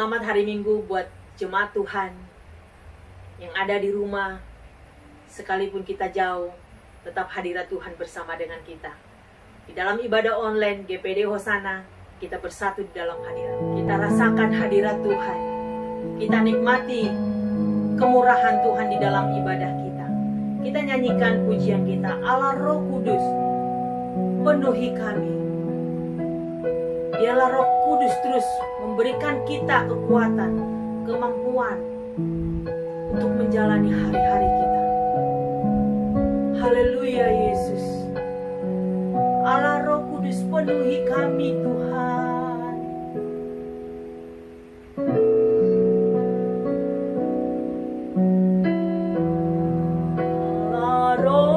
Selamat hari Minggu buat jemaat Tuhan yang ada di rumah. Sekalipun kita jauh, tetap hadirat Tuhan bersama dengan kita. Di dalam ibadah online GPD Hosana, kita bersatu di dalam hadirat. Kita rasakan hadirat Tuhan. Kita nikmati kemurahan Tuhan di dalam ibadah kita. Kita nyanyikan pujian kita, Allah Roh Kudus, penuhi kami. Biarlah Roh Kudus terus memberikan kita kekuatan, kemampuan untuk menjalani hari-hari kita. Haleluya Yesus. Allah Roh Kudus penuhi kami Tuhan. Allah Roh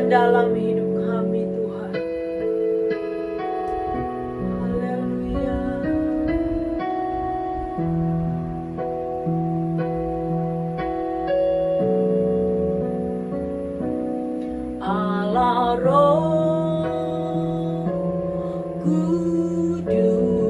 dalam hidup kami Tuhan. Haleluya. Allah Roh Kudus penuhi kami.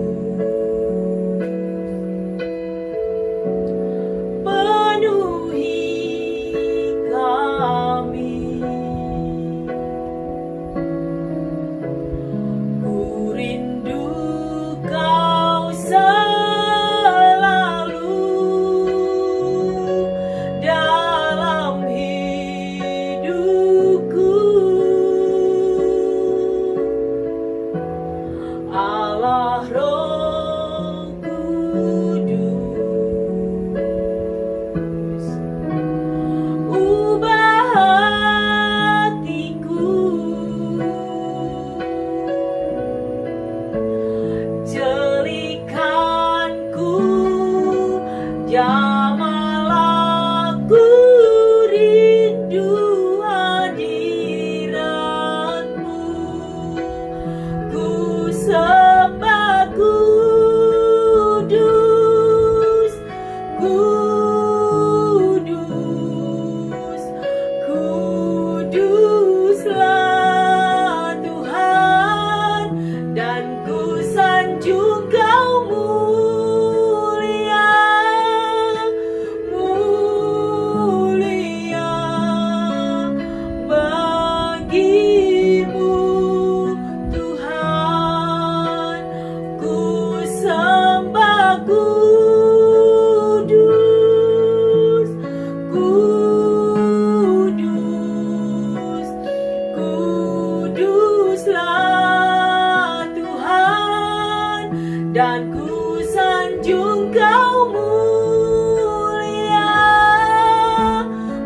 Dan ku sanjung kau mulia,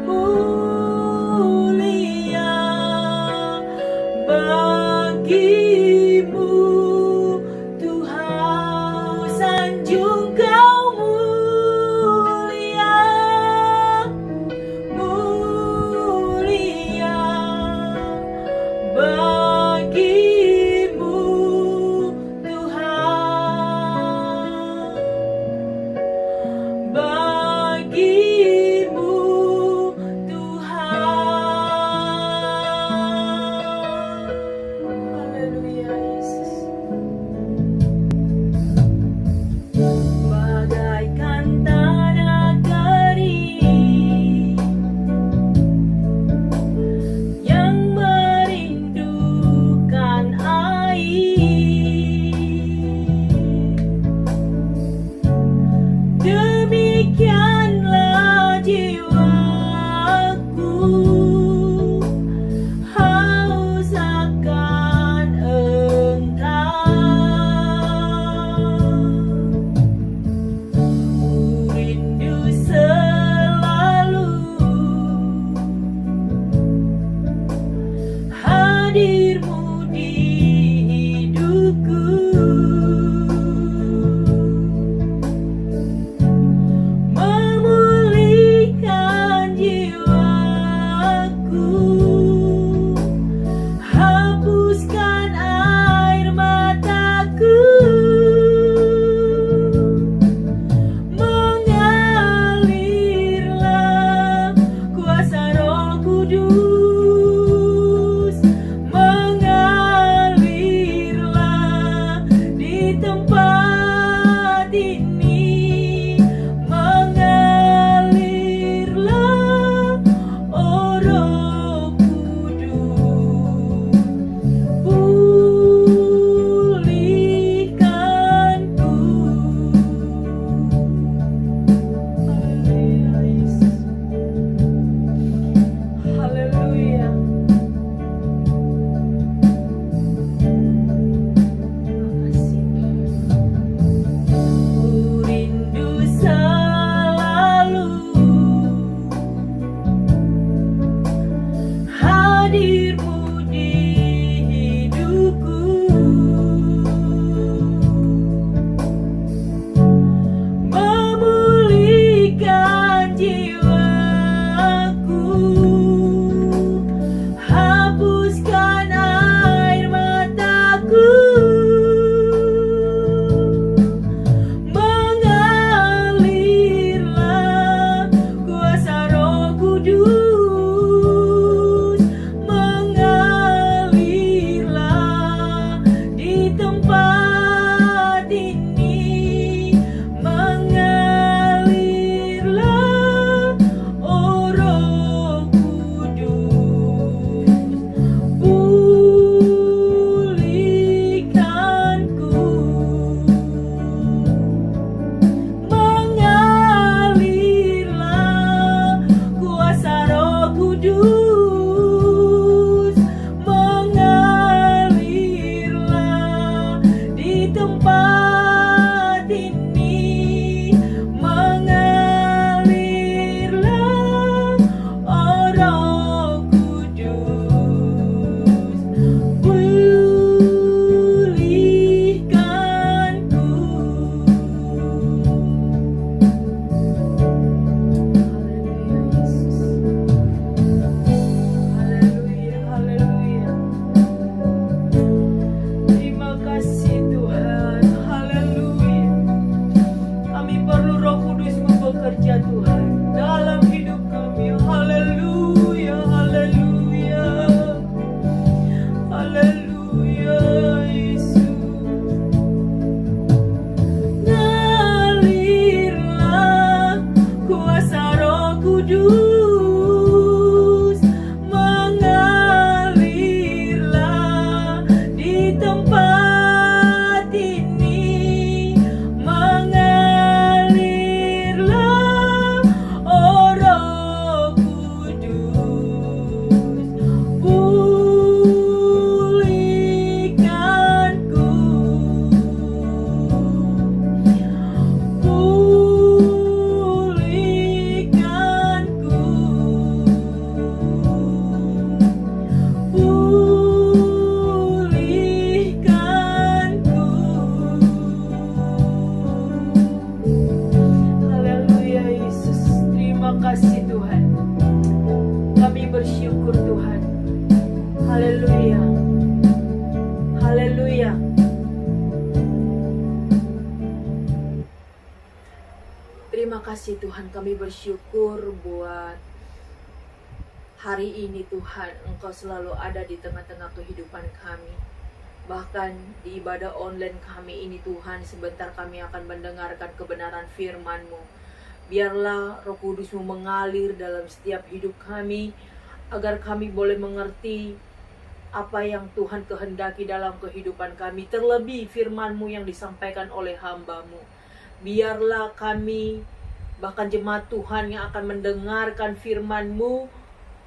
mulia bagimu Tuhan. Sanjung kau mulia, mulia bagimu Tuhan, bagimu Tuhan. Haleluya Yesus. Bagaikan tanah kering yang merindukan kasih Tuhan, kami bersyukur buat hari ini Tuhan. Engkau selalu ada di tengah-tengah kehidupan kami. Bahkan di ibadah online kami ini Tuhan, sebentar kami akan mendengarkan kebenaran firman-Mu. Biarlah Roh Kudus-Mu mengalir dalam setiap hidup kami, agar kami boleh mengerti apa yang Tuhan kehendaki dalam kehidupan kami. Terlebih firman-Mu yang disampaikan oleh hamba-Mu. Biarlah kami, bahkan jemaat Tuhan yang akan mendengarkan firman-Mu,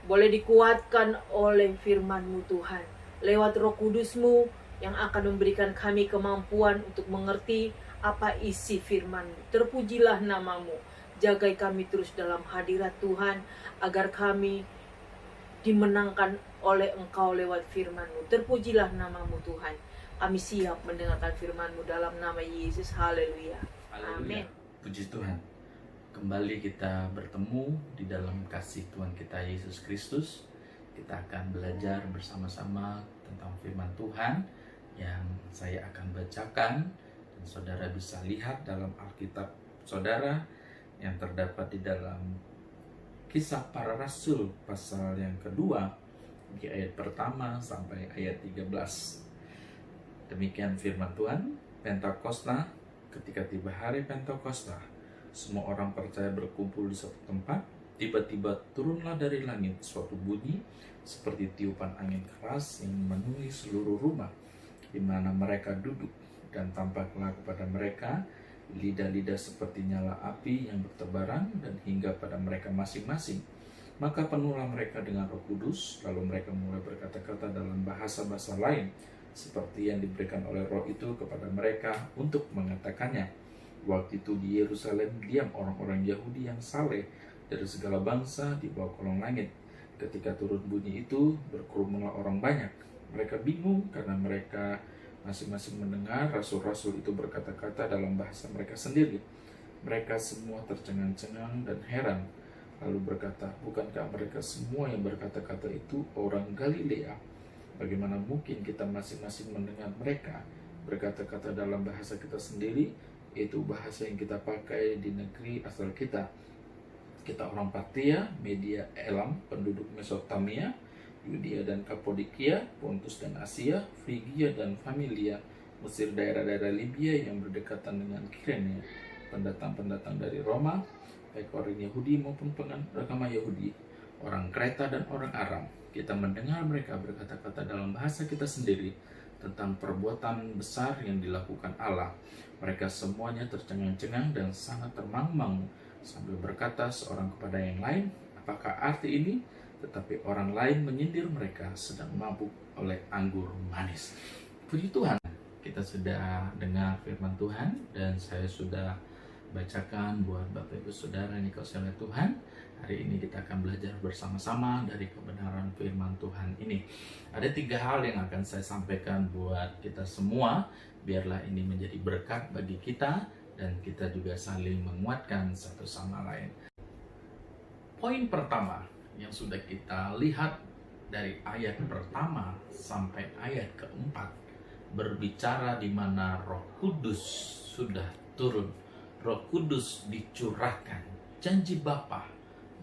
boleh dikuatkan oleh firman-Mu Tuhan. Lewat Roh Kudus-Mu yang akan memberikan kami kemampuan untuk mengerti apa isi firman-Mu. Terpujilah nama-Mu. Jagai kami terus dalam hadirat Tuhan, agar kami dimenangkan oleh Engkau lewat firman-Mu. Terpujilah nama-Mu Tuhan. Kami siap mendengarkan firman-Mu dalam nama Yesus. Haleluya. Amin. Puji Tuhan. Kembali kita bertemu di dalam kasih Tuhan kita Yesus Kristus. Kita akan belajar bersama-sama tentang firman Tuhan yang saya akan bacakan, dan saudara bisa lihat dalam Alkitab saudara yang terdapat di dalam Kisah Para Rasul pasal yang kedua, di ayat pertama sampai ayat 13. Demikian firman Tuhan. Pentakosta, ketika tiba hari Pentakosta, semua orang percaya berkumpul di suatu tempat. Tiba-tiba turunlah dari langit suatu bunyi seperti tiupan angin keras yang memenuhi seluruh rumah di mana mereka duduk, dan tampaklah kepada mereka lidah-lidah seperti nyala api yang bertebaran dan hingga pada mereka masing-masing. Maka penuhlah mereka dengan Roh Kudus, lalu mereka mulai berkata-kata dalam bahasa-bahasa lain seperti yang diberikan oleh Roh itu kepada mereka untuk mengatakannya. Waktu itu di Yerusalem diam orang-orang Yahudi yang saleh dari segala bangsa di bawah kolong langit. Ketika turun bunyi itu, berkerumunlah orang banyak. Mereka bingung karena mereka masing-masing mendengar rasul-rasul itu berkata-kata dalam bahasa mereka sendiri. Mereka semua tercengang-cengang dan heran, lalu berkata, bukankah mereka semua yang berkata-kata itu orang Galilea? Bagaimana mungkin kita masing-masing mendengar mereka berkata-kata dalam bahasa kita sendiri, yaitu bahasa yang kita pakai di negeri asal kita? Kita orang Partia, Media Elam, penduduk Mesopotamia, Yudea dan Kapodokia, Pontus dan Asia, Frigia dan Familia, Mesir, daerah-daerah Libya yang berdekatan dengan Kirene, pendatang-pendatang dari Roma, baik orang Yahudi maupun pengagama Yahudi, orang Kreta dan orang Aram. Kita mendengar mereka berkata-kata dalam bahasa kita sendiri tentang perbuatan besar yang dilakukan Allah. Mereka semuanya tercengang-cengang dan sangat termangu-mangu sambil berkata seorang kepada yang lain, apakah arti ini? Tetapi orang lain menyindir mereka sedang mabuk oleh anggur manis. Puji Tuhan, kita sudah dengar firman Tuhan dan saya sudah bacakan buat Bapak Ibu Saudara yang dikasihi oleh Tuhan. Hari ini kita akan belajar bersama-sama dari kebenaran firman Tuhan ini. Ada 3 hal yang akan saya sampaikan buat kita semua. Biarlah ini menjadi berkat bagi kita dan kita juga saling menguatkan satu sama lain. Poin pertama yang sudah kita lihat dari ayat pertama sampai ayat keempat berbicara di mana Roh Kudus sudah turun, Roh Kudus dicurahkan, janji Bapa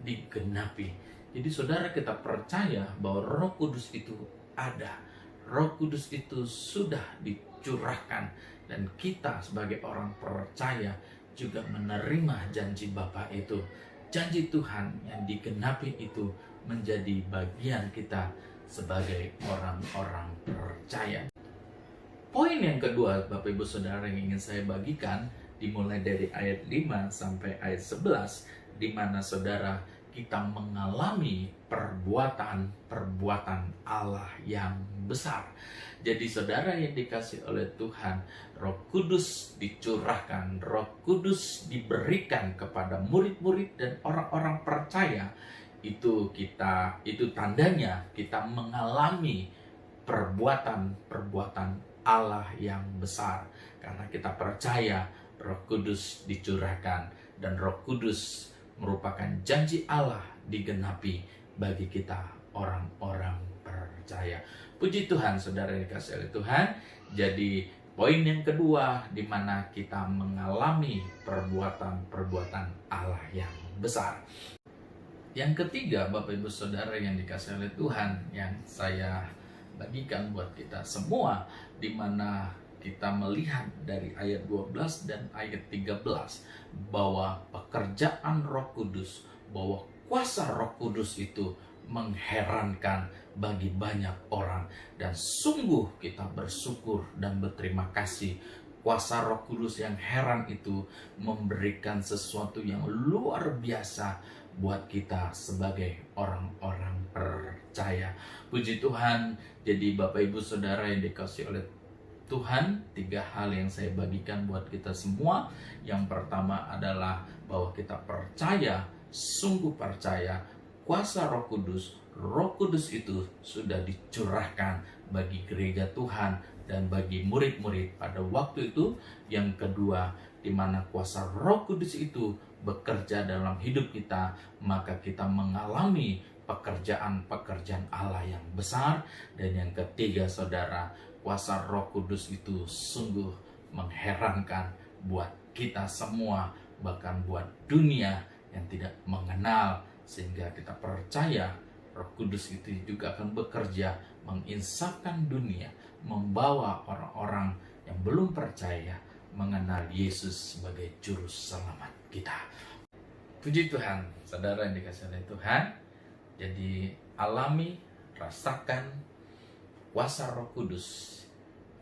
digenapi. Jadi saudara, kita percaya bahwa Roh Kudus itu ada, Roh Kudus itu sudah dicurahkan, dan kita sebagai orang percaya juga menerima janji Bapa itu. Janji Tuhan yang digenapi itu menjadi bagian kita sebagai orang-orang percaya. Poin yang kedua, Bapak Ibu Saudara, yang ingin saya bagikan dimulai dari ayat 5 sampai ayat 11, di mana saudara kita mengalami perbuatan Allah yang besar. Jadi saudara yang dikasih oleh Tuhan, Roh Kudus dicurahkan, Roh Kudus diberikan kepada murid-murid dan orang-orang percaya. Itu tandanya kita mengalami perbuatan Allah yang besar, karena kita percaya Roh Kudus dicurahkan, dan Roh Kudus merupakan janji Allah digenapi bagi kita orang-orang percaya. Puji Tuhan, saudara yang dikasihi oleh Tuhan. Jadi Poin yang kedua, di mana kita mengalami perbuatan-perbuatan Allah yang besar. Yang ketiga, Bapak Ibu Saudara yang dikasihi oleh Tuhan, yang saya bagikan buat kita semua, di mana kita melihat dari ayat 12 dan ayat 13 bahwa pekerjaan Roh Kudus, bahwa kuasa Roh Kudus itu mengherankan bagi banyak orang, dan sungguh kita bersyukur dan berterima kasih. Kuasa Roh Kudus yang heran itu memberikan sesuatu yang luar biasa buat kita sebagai orang-orang percaya. Puji Tuhan. Jadi Bapak Ibu Saudara yang dikasihi oleh Tuhan, 3 hal yang saya bagikan buat kita semua. Yang pertama adalah bahwa kita percaya, sungguh percaya, kuasa Roh Kudus itu sudah dicurahkan bagi gereja Tuhan dan bagi murid-murid pada waktu itu. Yang kedua, di mana kuasa Roh Kudus itu bekerja dalam hidup kita, maka kita mengalami pekerjaan-pekerjaan Allah yang besar. Dan yang ketiga, saudara, kuasa Roh Kudus itu sungguh mengherankan buat kita semua, bahkan buat dunia yang tidak mengenal. Sehingga kita percaya Roh Kudus itu juga akan bekerja menginsafkan dunia, membawa orang-orang yang belum percaya mengenal Yesus sebagai juru selamat kita. Puji Tuhan, saudara yang dikasihi oleh Tuhan. Jadi alami, rasakan kuasa Roh Kudus,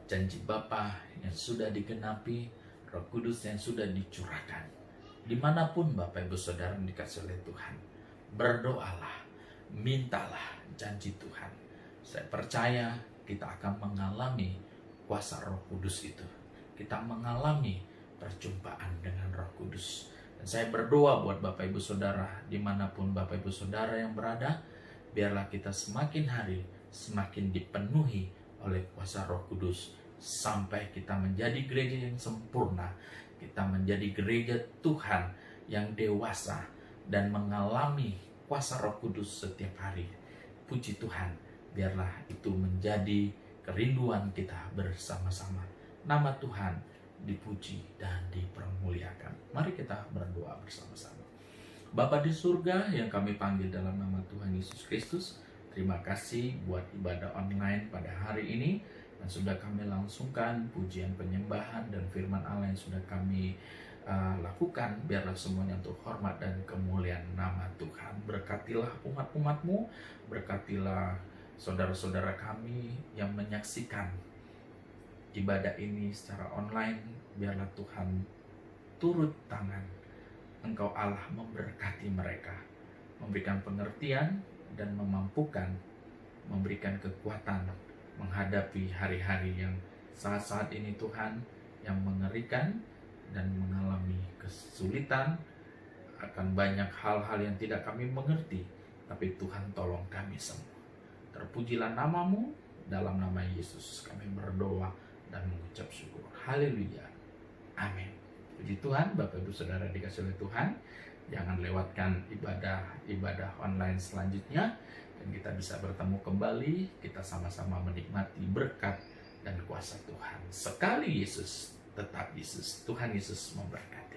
janji Bapa yang sudah digenapi, Roh Kudus yang sudah dicurahkan. Dimanapun Bapak Ibu Saudara yang dikasihi oleh Tuhan, berdoalah, mintalah janji Tuhan. Saya percaya kita akan mengalami kuasa Roh Kudus itu. Kita mengalami perjumpaan dengan Roh Kudus. Dan saya berdoa buat Bapak Ibu Saudara, dimanapun Bapak Ibu Saudara yang berada, biarlah kita semakin hari semakin dipenuhi oleh kuasa Roh Kudus, sampai kita menjadi gereja yang sempurna. Kita menjadi gereja Tuhan yang dewasa dan mengalami kuasa Roh Kudus setiap hari. Puji Tuhan, biarlah itu menjadi kerinduan kita bersama-sama. Nama Tuhan dipuji dan dipermuliakan. Mari kita berdoa bersama-sama. Bapa di surga yang kami panggil dalam nama Tuhan Yesus Kristus, terima kasih buat ibadah online pada hari ini, dan sudah kami langsungkan pujian penyembahan dan firman Allah yang sudah kami lakukan. Biarlah semuanya untuk hormat dan kemuliaan nama Tuhan. Berkatilah umat-umat-Mu, berkatilah saudara-saudara kami yang menyaksikan ibadah ini secara online. Biarlah Tuhan turut tangan Engkau Allah memberkati mereka, memberikan pengertian dan memampukan, memberikan kekuatan menghadapi hari-hari yang saat-saat ini Tuhan, yang mengerikan dan mengalami kesulitan. Akan banyak hal-hal yang tidak kami mengerti, tapi Tuhan tolong kami semua. Terpujilah nama-Mu, dalam nama Yesus kami berdoa dan mengucap syukur. Haleluya. Amin. Puji Tuhan. Bapak Ibu Saudara dikasihi oleh Tuhan, jangan lewatkan ibadah online selanjutnya, dan kita bisa bertemu kembali, kita sama-sama menikmati berkat dan kuasa Tuhan. Sekali Yesus, tetap Yesus. Tuhan Yesus memberkati.